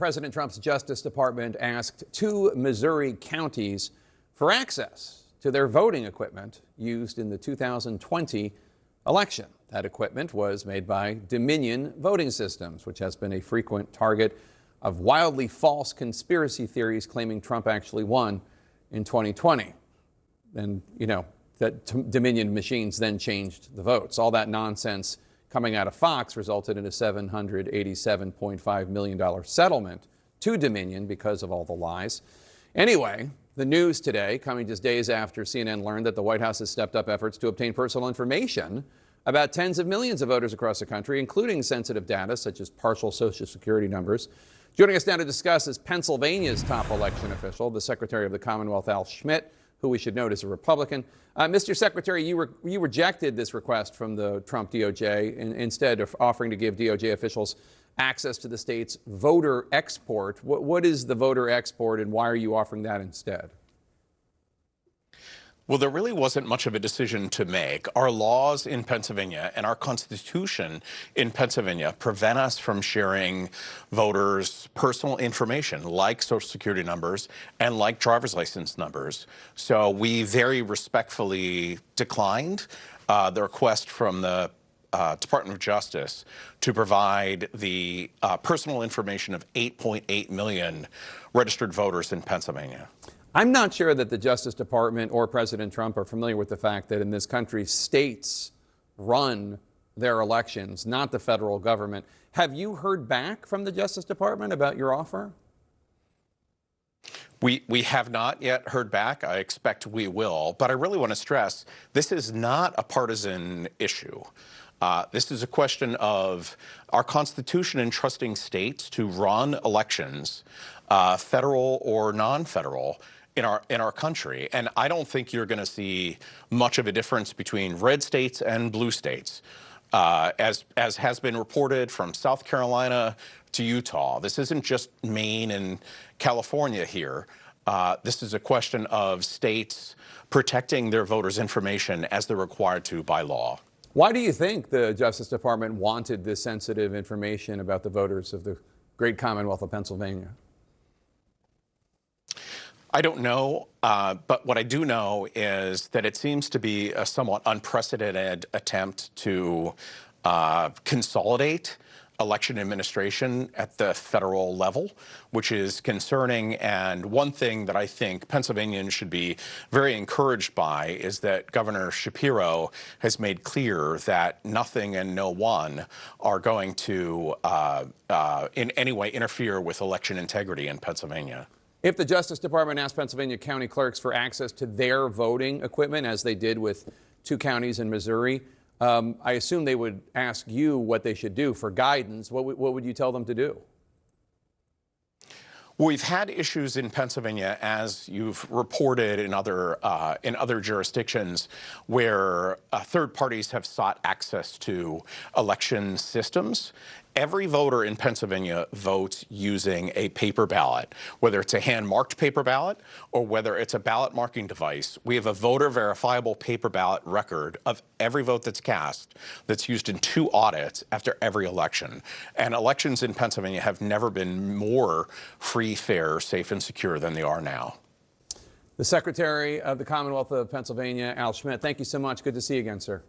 President Trump's Justice Department asked 2 Missouri counties for access to their voting equipment used in the 2020 election. That equipment was made by Dominion Voting Systems, which has been a frequent target of wildly false conspiracy theories claiming Trump actually won in 2020. And, that Dominion machines then changed the votes. All that nonsense coming out of Fox resulted in a $787.5 million settlement to Dominion because of all the lies. Anyway, the news today, coming just days after CNN learned that the White House has stepped up efforts to obtain personal information about tens of millions of voters across the country, including sensitive data such as partial Social Security numbers. Joining us now to discuss is Pennsylvania's top election official, the Secretary of the Commonwealth, Al Schmidt, who we should note is a Republican. Mr. Secretary, you rejected this request from the Trump DOJ instead of offering to give DOJ officials access to the state's voter export. What is the voter export, and why are you offering that instead? Well, there really wasn't much of a decision to make. Our laws in Pennsylvania and our Constitution in Pennsylvania prevent us from sharing voters' personal information like Social Security numbers and like driver's license numbers. So we very respectfully declined the request from the Department of Justice to provide the personal information of 8.8 million registered voters in Pennsylvania. I'm not sure that the Justice Department or President Trump are familiar with the fact that in this country, states run their elections, not the federal government. Have you heard back from the Justice Department about your offer? We have not yet heard back. I expect we will. But I really want to stress, this is not a partisan issue. This is a question of our Constitution entrusting states to run elections, federal or non-federal, in our country. And I don't think you're going to see much of a difference between red states and blue states. As has been reported from South Carolina to Utah, this isn't just Maine and California here. This is a question of states protecting their voters' information as they're required to by law. Why do you think the Justice Department wanted this sensitive information about the voters of the great Commonwealth of Pennsylvania? I don't know, but what I do know is that it seems to be a somewhat unprecedented attempt to consolidate election administration at the federal level, which is concerning. And one thing that I think Pennsylvanians should be very encouraged by is that Governor Shapiro has made clear that nothing and no one are going to in any way interfere with election integrity in Pennsylvania. If the Justice Department asked Pennsylvania county clerks for access to their voting equipment, as they did with 2 counties in Missouri, I assume they would ask you what they should do for guidance. What would you tell them to do? We've had issues in Pennsylvania, as you've reported in other jurisdictions, where third parties have sought access to election systems. Every voter in Pennsylvania votes using a paper ballot, whether it's a hand-marked paper ballot or whether it's a ballot marking device. We have a voter verifiable paper ballot record of every vote that's cast that's used in 2 audits after every election. And elections in Pennsylvania have never been more free, fair, safe, and secure than they are now. The Secretary of the Commonwealth of Pennsylvania, Al Schmidt, thank you so much. Good to see you again, sir.